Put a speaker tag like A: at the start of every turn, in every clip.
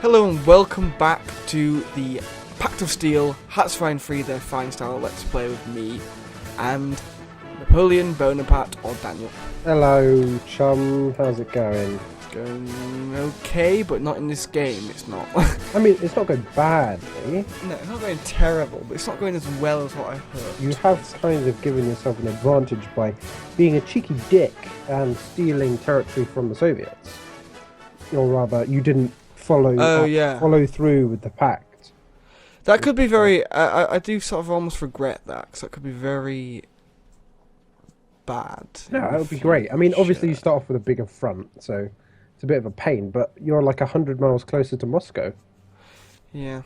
A: Hello and welcome back to the Pact of Steel, Haswell 3 their fine style Let's Play with me and Napoleon, Bonaparte or Daniel.
B: Hello chum, how's it going?
A: It's going okay, but not in this game, it's not.
B: I mean, it's not going badly.
A: No, it's not going terrible, but it's not going as well as what I heard.
B: You have kind of given yourself an advantage by being a cheeky dick and stealing territory from the Soviets. Or rather, you didn't follow through with the Pact.
A: That could be very... I do sort of almost regret that, because that could be very bad.
B: No, that would be great. I mean, obviously you start off with a bigger front, so it's a bit of a pain, but you're like 100 miles closer to Moscow.
A: Yeah.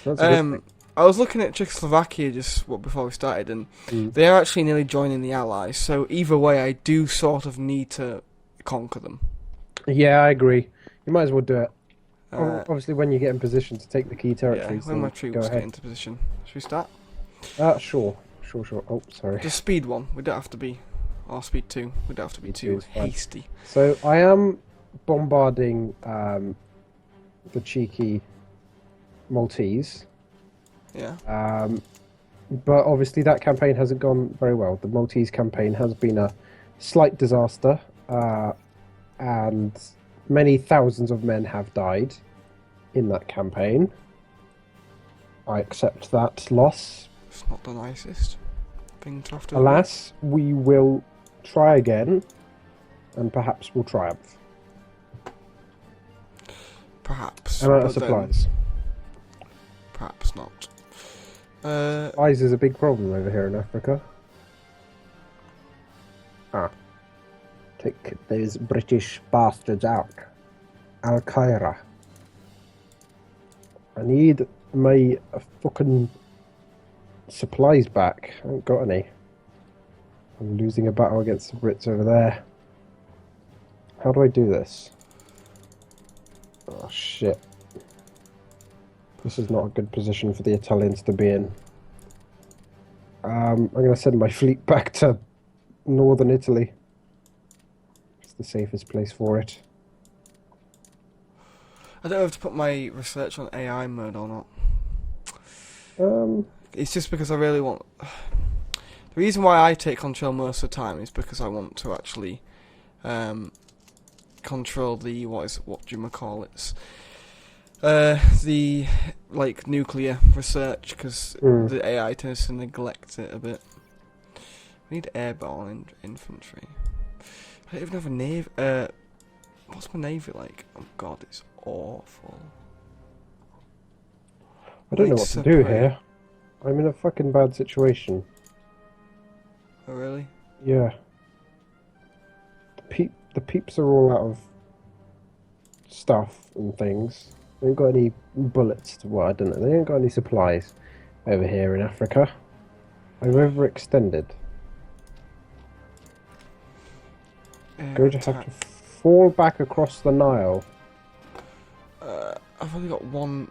B: That's a good thing.
A: I was looking at Czechoslovakia just before we started, and they are actually nearly joining the Allies, so either way I do sort of need to conquer them.
B: Yeah, I agree. You might as well do it. Obviously, when you get in position to take the key territories,
A: when my troops get into position. Should we start?
B: Sure. Oh, sorry.
A: Just speed 1. We don't have to be... Or speed 2. We don't have to be too hasty.
B: So, I am bombarding the cheeky Maltese.
A: Yeah.
B: But obviously that campaign hasn't gone very well. The Maltese campaign has been a slight disaster. And many thousands of men have died in that campaign. I accept that loss.
A: It's not the nicest thing to have to
B: Alas, we will try again, and perhaps we'll triumph.
A: Perhaps.
B: And out of supplies.
A: Perhaps not.
B: Supplies is a big problem over here in Africa. Take those British bastards out. Al-Qaeda. I need my fucking supplies back. I haven't got any. I'm losing a battle against the Brits over there. How do I do this? Oh shit. This is not a good position for the Italians to be in. I'm going to send my fleet back to northern Italy. It's the safest place for it.
A: I don't have to put my research on AI mode or not. It's just because I really want... The reason why I take control most of the time is because I want to actually control the... What do you call it? The nuclear research, because the AI tends to neglect it a bit. We need airborne infantry. I don't even have a navy. What's my navy like? Oh god, it's awful.
B: I don't know what to do here. I'm in a fucking bad situation.
A: Oh really?
B: Yeah. The peeps are all out of stuff and things. They haven't got any bullets to I don't know. They haven't got any supplies over here in Africa. I'm overextended. Going to have to fall back across the Nile.
A: I've only got one.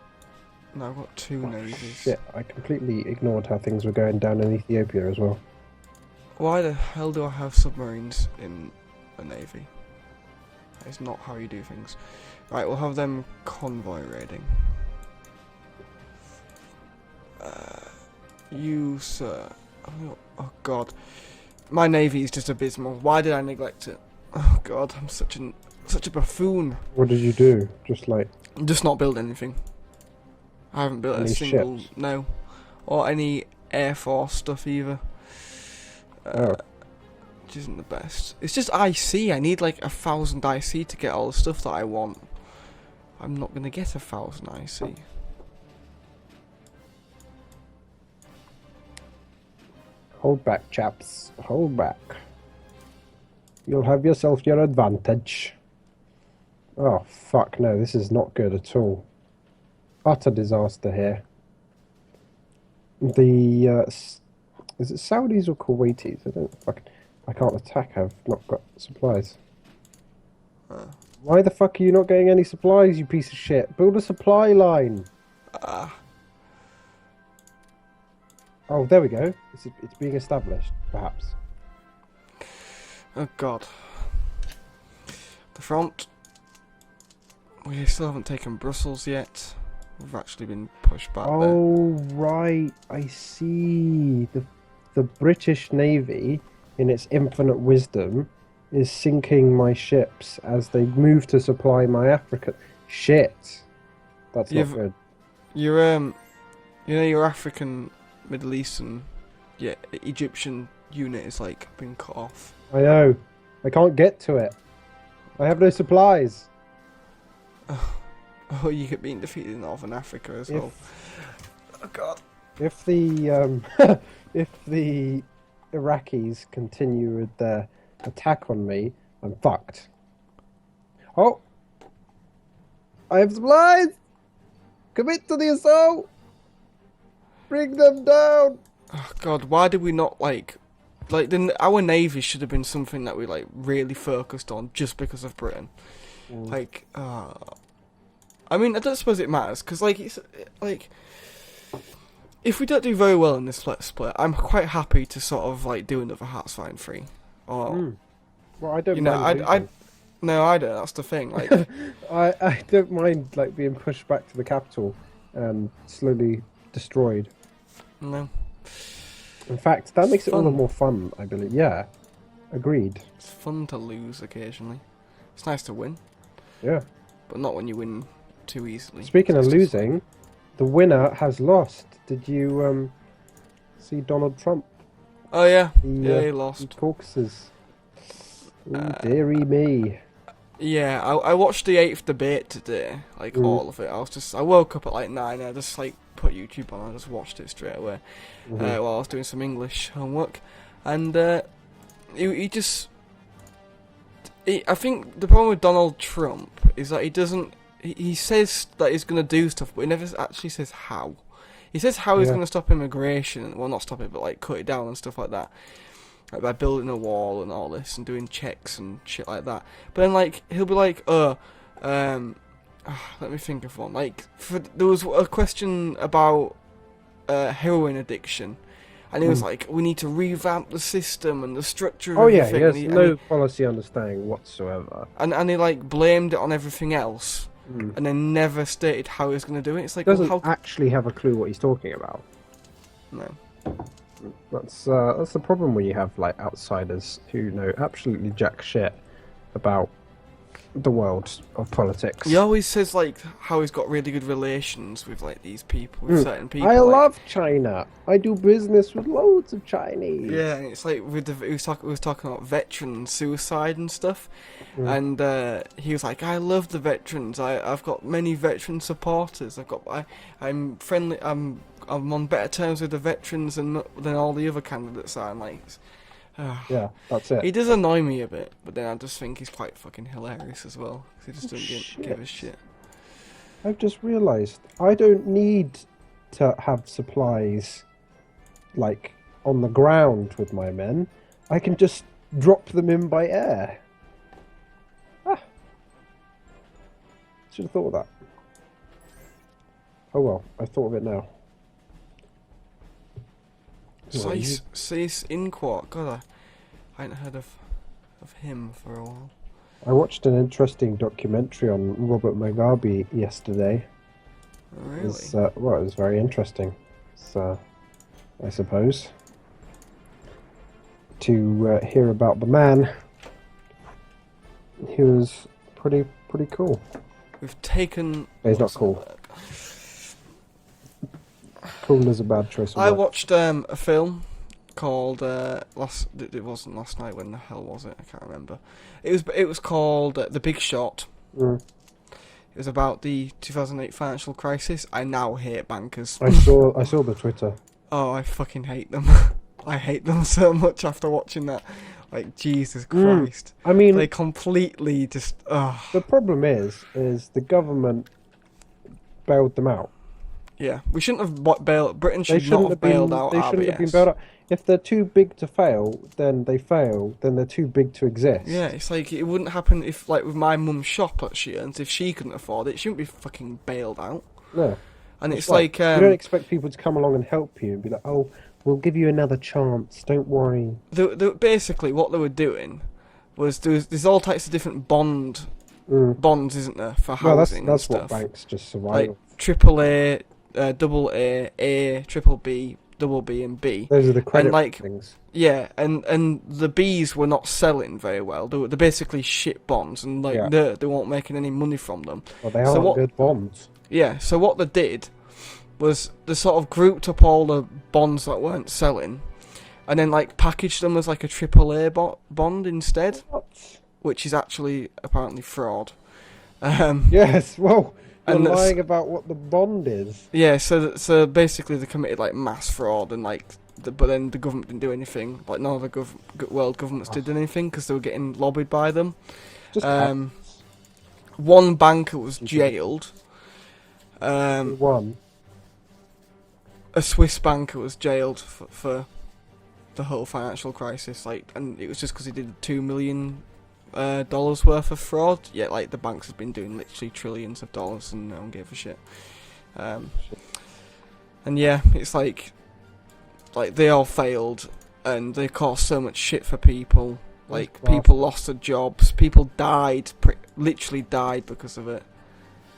A: No, I've got 2 navies.
B: Shit, I completely ignored how things were going down in Ethiopia as well.
A: Why the hell do I have submarines in a navy? That is not how you do things. Right, we'll have them convoy raiding. You, sir. Oh god. My navy is just abysmal. Why did I neglect it? Oh god, I'm such a buffoon.
B: What did you do? Just
A: not build anything. I haven't built a single
B: ships?
A: No. Or any Air Force stuff either. Which isn't the best. It's just IC. I need like 1,000 IC to get all the stuff that I want. I'm not gonna get 1,000 IC.
B: Hold back, chaps. Hold back. You'll have yourself your advantage. Oh, fuck no. This is not good at all. Utter disaster here. The, is it Saudis or Kuwaitis? I can't attack. I've not got supplies. Why the fuck are you not getting any supplies, you piece of shit? Build a supply line. Oh, there we go. It's being established, perhaps.
A: Oh god. The front. We still haven't taken Brussels yet. We've actually been pushed back there.
B: Oh, right. I see. The British Navy, in its infinite wisdom, is sinking my ships as they move to supply my African... Shit. That's not good.
A: Your your African, Middle Eastern, Egyptian unit is like been cut off.
B: I know. I can't get to it. I have no supplies.
A: Oh, you get being defeated in Northern Africa as well. Oh God.
B: If the if the Iraqis continue with their attack on me, I'm fucked. Oh, I have supplies. Commit to the assault. Bring them down.
A: Oh God, why did we not our navy should have been something that we like really focused on just because of Britain. Like, I mean, I don't suppose it matters because it's like. If we don't do very well in this Let's Play, I'm quite happy to sort of like do another Heartsfire 3. Or,
B: well, I don't.
A: You know, no, I don't. That's the thing. Like,
B: I don't mind like being pushed back to the capital and slowly destroyed.
A: No.
B: In fact, that makes it all the more fun. I believe. Yeah, agreed.
A: It's fun to lose occasionally. It's nice to win.
B: Yeah.
A: But not when you win too easily.
B: Speaking of losing, the winner has lost. Did you see Donald Trump?
A: Oh yeah, he lost.
B: The Caucasus. Dearie me.
A: Yeah, I watched the 8th debate today, like all of it. I woke up at like 9. I just like put YouTube on. I just watched it straight away while I was doing some English homework, and he just. I think the problem with Donald Trump is that he doesn't. He says that he's going to do stuff, but he never actually says how. He says how he's going to stop immigration, well, not stop it, but like cut it down and stuff like that, like by building a wall and all this and doing checks and shit like that. But then like he'll be like, let me think of one. Like there was a question about heroin addiction, and he was like, we need to revamp the system and the structure of everything.
B: He has no policy understanding whatsoever.
A: And he like blamed it on everything else. And then never stated how he was going to do it. It's like
B: doesn't actually have a clue what he's talking about.
A: No,
B: that's the problem when you have like outsiders who know absolutely jack shit about the world of politics.
A: He always says like how he's got really good relations with like these people, with certain people.
B: I love China. I do business with loads of Chinese.
A: Yeah, and it's like with he was talking about veteran suicide and stuff, and he was like, I love the veterans. I've got many veteran supporters. I'm friendly. I'm on better terms with the veterans than all the other candidates are. And like.
B: Yeah, that's it.
A: He does annoy me a bit, but then I just think he's quite fucking hilarious as well. He just doesn't give a shit.
B: I've just realised I don't need to have supplies like on the ground with my men. I can just drop them in by air. Should have thought of that. Oh well, I thought of it now.
A: Sace Inquart. God, I ain't heard of him for a while.
B: I watched an interesting documentary on Robert Mugabe yesterday.
A: Oh, really?
B: It was very interesting. So, I suppose to hear about the man. He was pretty cool.
A: We've taken.
B: He's not cool. Cool is a bad choice.
A: I watched a film called it wasn't last night. When the hell was it? I can't remember. It was called The Big Short. It was about the 2008 financial crisis. I now hate bankers.
B: I saw the Twitter.
A: Oh, I fucking hate them. I hate them so much after watching that. Like, Jesus Christ.
B: I mean,
A: they completely just.
B: The problem is the government bailed them out.
A: Yeah, we shouldn't have bailed. Britain should not have bailed out.
B: They shouldn't have been bailed out. If they're too big to fail, then they fail. Then they're too big to exist.
A: Yeah, it's like it wouldn't happen if, like, with my mum's shop that she owns, if she couldn't afford it, she wouldn't be fucking bailed out.
B: No.
A: And it's like
B: you don't expect people to come along and help you and be like, "Oh, we'll give you another chance. Don't worry."
A: Basically, what they were doing was there's all types of different bond bonds, isn't there, for
B: Well,
A: housing
B: that's
A: and
B: what
A: stuff.
B: banks just survive.
A: Like triple A, double A, triple B, double B, and B.
B: Those are the credit
A: and like
B: things.
A: yeah, and the Bs were not selling very well. They're basically shit bonds, and like they weren't making any money from them.
B: Well, they aren't good bonds.
A: Yeah, so what they did was they sort of grouped up all the bonds that weren't selling, and then like packaged them as like a triple A bond instead, which is actually apparently fraud.
B: Yes, well, you're
A: and
B: lying about what the bond is.
A: Yeah, so basically they committed like mass fraud, and like, but then the government didn't do anything. Like none of the world governments did anything because they were getting lobbied by them.
B: Just
A: one banker was jailed.
B: One.
A: A Swiss banker was jailed for the whole financial crisis, like, and it was just because he did $2 million worth of fraud. Yet, like, the banks have been doing literally trillions of dollars, and no one gave a shit. And yeah, it's like they all failed, and they caused so much shit for people. Like, people lost their jobs, people died, literally died because of it.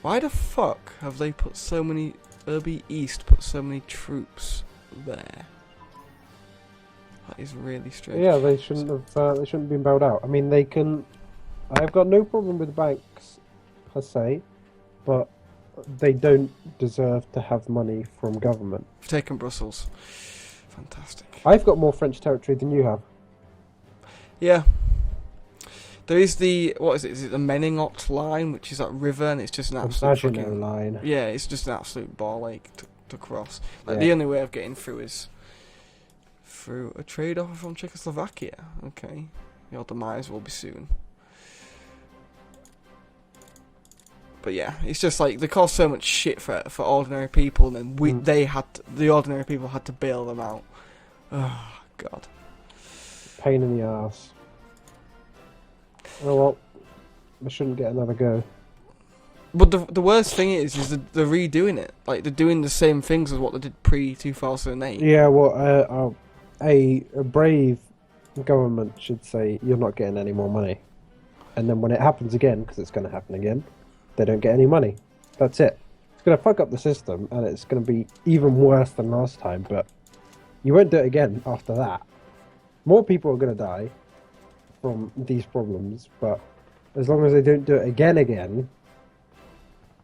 A: Why the fuck have they put so many? Irby East put so many troops there. That is really strange.
B: Yeah, they shouldn't have. They shouldn't have been bailed out. I mean, they can. I've got no problem with banks per se, but they don't deserve to have money from government.
A: We've taken Brussels. Fantastic.
B: I've got more French territory than you have.
A: Yeah. There is the, what is it? Is it the Meningot line, which is that river, and it's just an absolute fucking
B: line.
A: Yeah, it's just an absolute ball ache to cross. Like the only way of getting through is through a trade offer from Czechoslovakia. Okay, your demise will be soon. But yeah, it's just like they caused so much shit for ordinary people, and then the ordinary people had to bail them out. Oh god,
B: pain in the ass. Oh well, they shouldn't get another go.
A: But the worst thing is they're redoing it. Like, they're doing the same things as what they did pre-2008.
B: Yeah, well, a brave government should say, you're not getting any more money. And then when it happens again, because it's going to happen again, they don't get any money. That's it. It's going to fuck up the system, and it's going to be even worse than last time, but you won't do it again after that. More people are going to die from these problems, but as long as they don't do it again,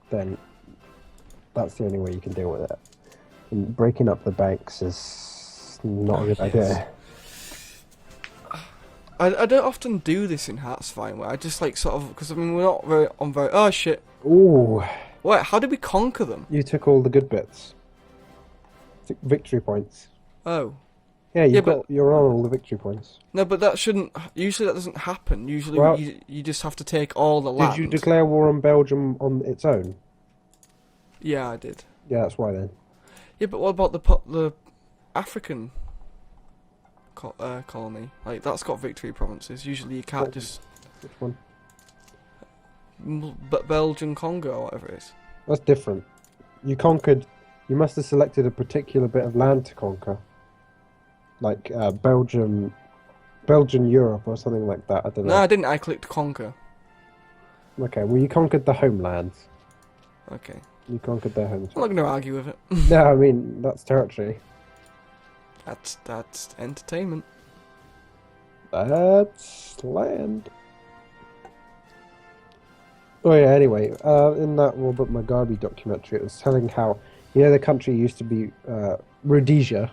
B: then that's the only way you can deal with it. And breaking up the banks is not a good idea.
A: I don't often do this in Hearthstone, where I just like sort of, because I mean we're not very oh shit.
B: Ooh.
A: Wait, how did we conquer them?
B: You took all the good bits. Victory points.
A: Oh.
B: Yeah, you're on all the victory points.
A: No, but that shouldn't. Usually that doesn't happen. Usually you just have to take all the land.
B: Did you declare war on Belgium on its own?
A: Yeah, I did.
B: Yeah, that's why then.
A: Yeah, but what about the African colony? Like, that's got victory provinces. Usually you can't just.
B: Which one?
A: Belgian Congo or whatever it is.
B: That's different. You conquered. You must have selected a particular bit of land to conquer. Like Belgian Europe or something like that. I don't know.
A: No, I didn't. I clicked conquer.
B: Okay, well you conquered the homelands.
A: Okay.
B: You conquered their homes.
A: I'm not going to argue with it.
B: No, I mean that's territory.
A: That's entertainment.
B: That's land. Oh yeah. Anyway, in that Robert Mugabe documentary, it was telling how the country used to be Rhodesia.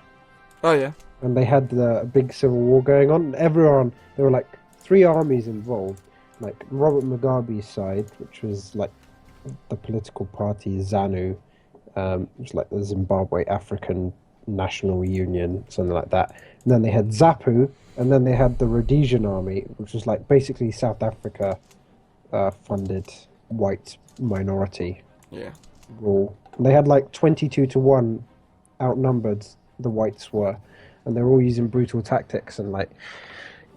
A: Oh yeah.
B: And they had the big civil war going on. Everyone, there were like 3 armies involved. Like Robert Mugabe's side, which was like the political party ZANU, which was like the Zimbabwe African National Union, something like that. And then they had ZAPU, and then they had the Rhodesian army, which was like basically South Africa funded white minority rule. And they had like 22-1 outnumbered, the whites were. And they're all using brutal tactics and like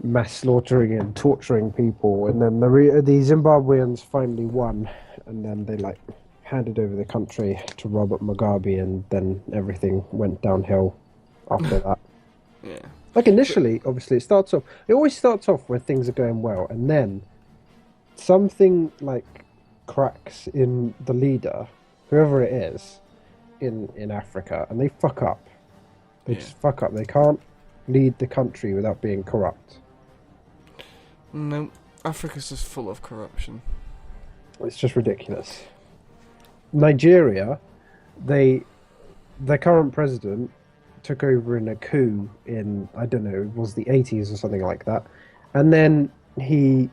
B: mass slaughtering and torturing people. And then the Zimbabweans finally won, and then they like handed over the country to Robert Mugabe, and then everything went downhill after that.
A: Yeah.
B: Like initially, obviously, it always starts off where things are going well, and then something like cracks in the leader, whoever it is, in Africa, and they fuck up. They just fuck up. They can't lead the country without being corrupt.
A: No, Africa's just full of corruption.
B: It's just ridiculous. Nigeria, their current president took over in a coup in, I don't know, it was the 80s or something like that. And then he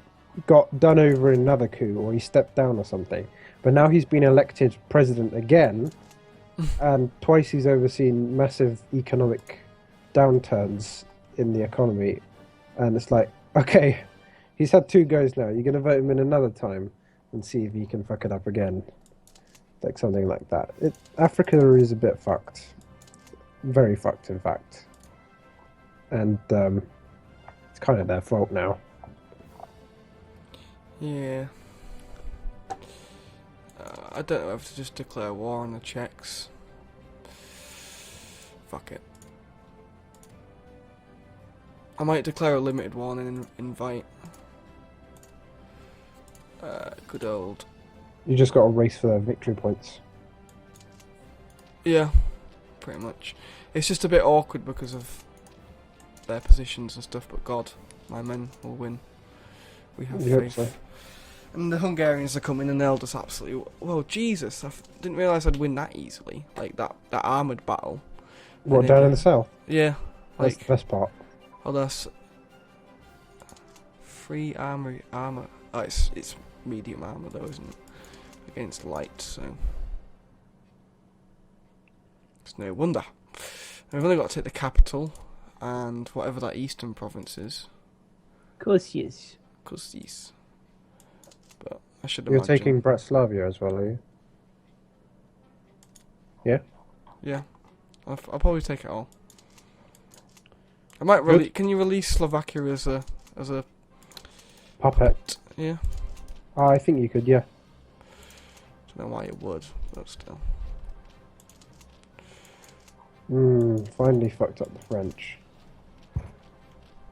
B: got done over in another coup, or he stepped down or something. But now he's been elected president again, and twice he's overseen massive economic downturns in the economy. And it's like, okay, he's had 2 goes now. You're going to vote him in another time and see if he can fuck it up again. Like something like that. Africa is a bit fucked. Very fucked, in fact. And it's kind of their fault now.
A: Yeah. I don't know if to just declare war on the Czechs. Fuck it. I might declare a limited war and invite good old.
B: You just got to race for their victory points.
A: Yeah, pretty much. It's just a bit awkward because of their positions and stuff, but God, my men will win. We have faith.
B: So.
A: And the Hungarians are coming and they'll just absolutely... Well, Jesus, I didn't realise I'd win that easily. Like, that armoured battle.
B: What, down in the south?
A: Yeah.
B: That's the best part.
A: Oh, that's... Free armour... Oh, it's medium armour though, isn't it? Against light, so... It's no wonder. And we've only got to take the capital, and whatever that eastern province is.
C: Of course, yes.
A: Because these... But I should
B: You're
A: imagine...
B: taking Bratislava as well, are you? Yeah?
A: Yeah. I'll probably take it all. I might release... Can you release Slovakia as a
B: Puppet.
A: Yeah.
B: I think you could, yeah.
A: Don't know why you would, but still.
B: Finally fucked up the French.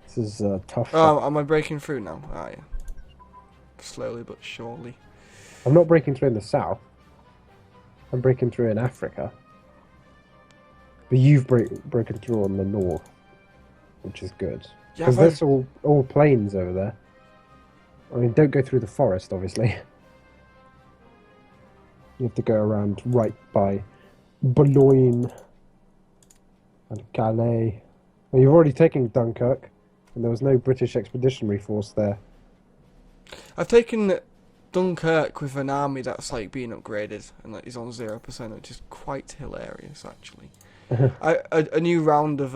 B: This is tough.
A: Oh, am I breaking through now? Ah, yeah. Slowly but surely.
B: I'm not breaking through in the south. I'm breaking through in Africa. But you've broken through on the north, which is good.
A: Yeah,
B: because that's all plains over there. I mean, don't go through the forest, obviously. You have to go around right by Boulogne and Calais. Well, you've already taken Dunkirk, and there was no British Expeditionary Force there.
A: I've taken Dunkirk with an army that's like being upgraded and like is on 0%, which is quite hilarious actually. A new round of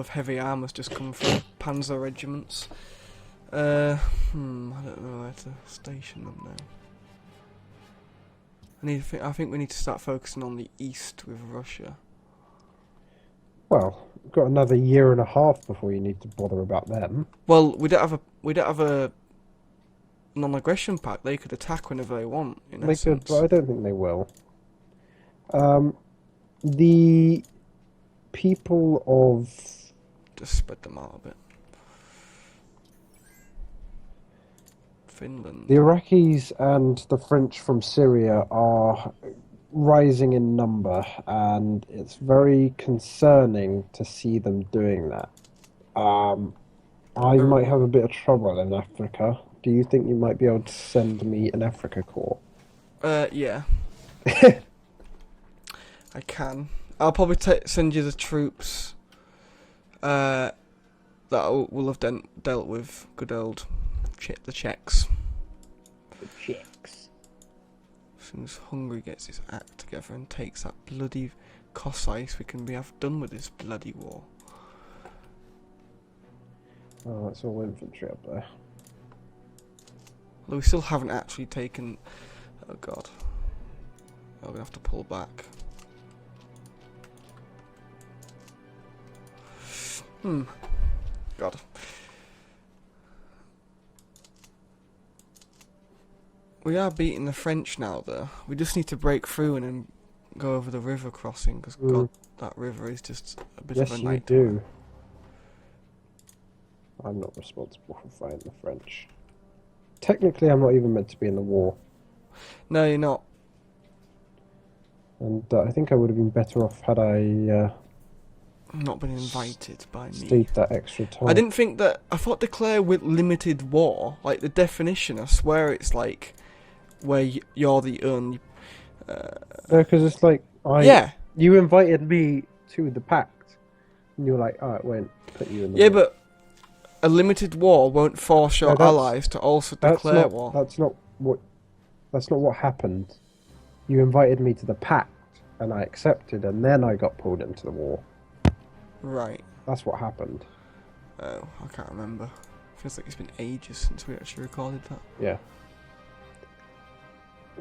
A: heavy armor's just come from Panzer regiments. I don't know where to station them now. I think we need to start focusing on the east with Russia.
B: Well, we've got another year and a half before you need to bother about them.
A: Well, we don't have a non-aggression pact. They could attack whenever they want.
B: They could, but I don't think they will. The people of...
A: Just spread them out a bit. Finland.
B: The Iraqis and the French from Syria are rising in number, and it's very concerning to see them doing that. I might have a bit of trouble in Africa. Do you think you might be able to send me an Africa Corps?
A: Yeah. I can. I'll probably send you the troops that will have dealt with good old the Czechs.
C: The Czechs.
A: As soon as Hungary gets its act together and takes that bloody Cossacks, we can have done with this bloody war.
B: Oh, that's all infantry up there.
A: Although we still haven't actually taken... Oh god. Oh, we're going to have to pull back. God. We are beating the French now, though. We just need to break through and then go over the river crossing, because God, that river is just a bit of a nightmare.
B: Yes, you do. I'm not responsible for fighting the French. Technically, I'm not even meant to be in the war.
A: No, you're not.
B: And I think I would have been better off had I
A: Not been invited by me.
B: stayed that extra time.
A: I didn't think that. I thought declare with limited war, like the definition. I swear it's like where you're the only.
B: No, because it's like
A: Yeah.
B: You invited me to the Pact, and you were like, "Oh, it won't put you in the
A: Yeah,
B: war."
A: but a limited war won't force your
B: No, that's-
A: allies to also declare war.
B: That's not what happened. You invited me to the Pact, and I accepted, and then I got pulled into the war.
A: Right.
B: That's what happened.
A: Oh, I can't remember. Feels like it's been ages since we actually recorded that.
B: Yeah.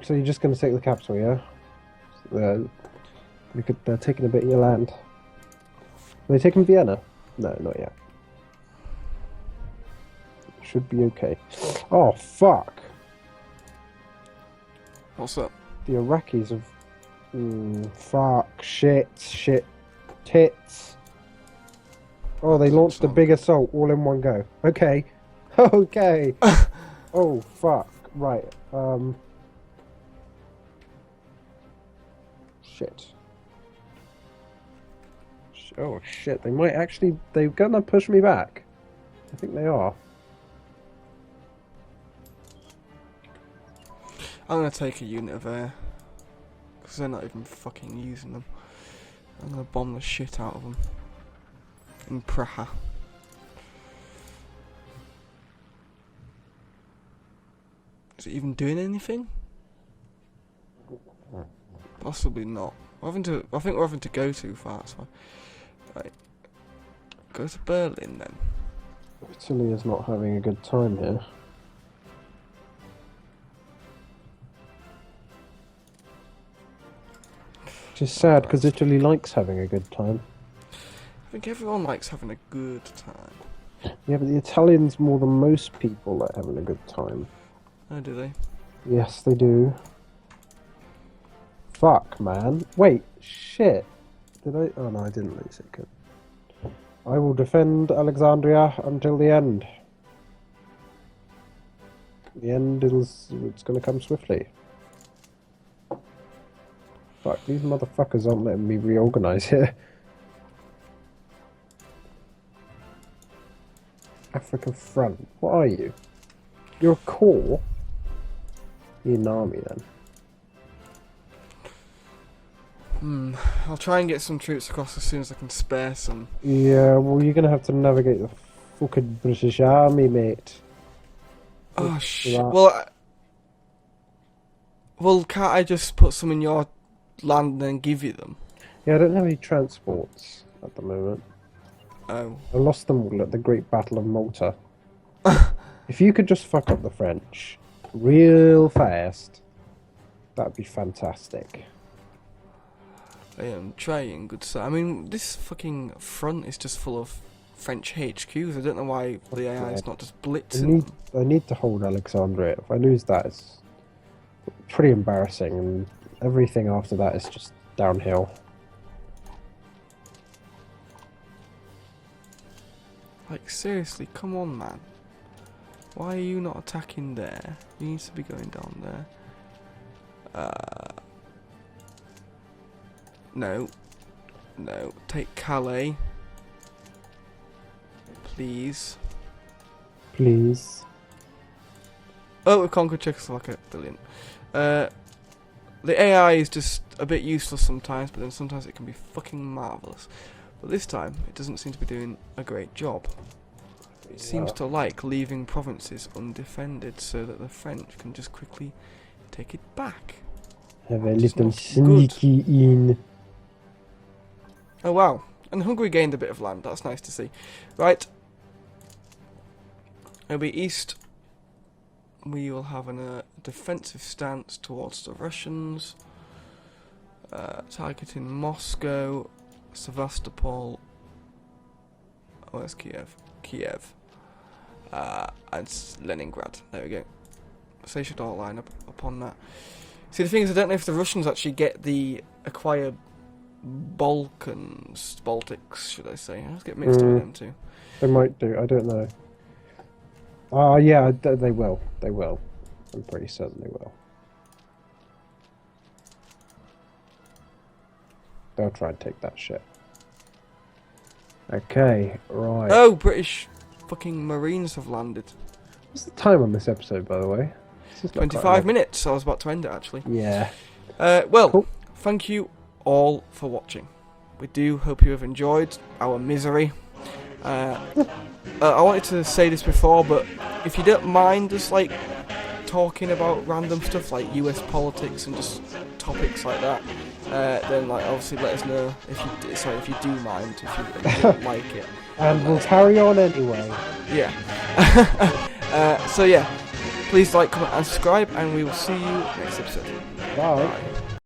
B: So you're just going to take the capital, yeah? They're taking a bit of your land. Are they taking Vienna? No, not yet. Should be okay. Oh, fuck.
A: What's up?
B: The Iraqis have... fuck. Shit. Tits. Oh, they launched a big assault all in one go. Okay. Okay. Oh, fuck. Right. Shit. Oh, shit. They might actually... They're gonna push me back. I think they are.
A: I'm gonna take a unit of air. Because they're not even fucking using them. I'm gonna bomb the shit out of them. In Praha. Is it even doing anything? Possibly not. I think we're having to go too far, so... Right. Go to Berlin then.
B: Italy is not having a good time here. Which is sad, because Italy likes having a good time.
A: I think everyone likes having a good time.
B: Yeah, but the Italians, more than most people, like having a good time.
A: Oh, do they?
B: Yes, they do. Fuck, man. Wait, shit. Did I? Oh, no, I didn't lose it. Good. I will defend Alexandria until the end. The end is... It's going to come swiftly. Fuck, these motherfuckers aren't letting me reorganize here. Africa Front. What are you? You're a corps? You're an army then.
A: I'll try and get some troops across as soon as I can spare some.
B: Yeah, well, you're going to have to navigate the fucking British Army, mate.
A: Oh, shit.
B: that.
A: Well, can't I just put some in your land and then give you them?
B: Yeah, I don't have any transports at the moment.
A: Oh.
B: I lost them all at the Great Battle of Malta. If you could just fuck up the French real fast, that'd be fantastic.
A: I am trying, good sir. I mean, this fucking front is just full of French HQs. I don't know why the AI is not just blitzing them.
B: I need to hold Alexandria. If I lose that, it's pretty embarrassing, and everything after that is just downhill.
A: Like, seriously, come on, man. Why are you not attacking there? You need to be going down there. No. No. Take Calais. Please.
B: Please.
A: Oh, we've conquered Czechoslovakia. Brilliant. The AI is just a bit useless sometimes, but then sometimes it can be fucking marvellous. But this time, it doesn't seem to be doing a great job. It seems to like leaving provinces undefended so that the French can just quickly take it back.
B: Have a
A: It's
B: little
A: not
B: sneaky in.
A: Oh wow, and Hungary gained a bit of land, that's nice to see. Right, it'll be east. We will have a defensive stance towards the Russians. Targeting Moscow, Sevastopol. Oh, that's Kiev. And Leningrad. There we go. So they should all line up upon that. See, the thing is, I don't know if the Russians actually get the acquired Baltics, should I say. I just get mixed up with them too.
B: They might do, I don't know. Yeah, they will. They will. I'm pretty certain they will. They'll try and take that shit. Okay, right.
A: Oh, British fucking Marines have landed.
B: What's the time on this episode, by the way? This is not quite
A: 25
B: long.
A: minutes. I was about to end it, actually.
B: Yeah.
A: Well,
B: Cool.
A: thank you all for watching. We do hope you have enjoyed our misery. I wanted to say this before, but if you don't mind us like talking about random stuff like US politics and just topics like that, then like obviously let us know if you do mind, if you don't like it.
B: And we'll carry on anyway.
A: Yeah. So yeah, please like, comment, and subscribe, and we will see you next episode.
B: Bye.
A: Bye.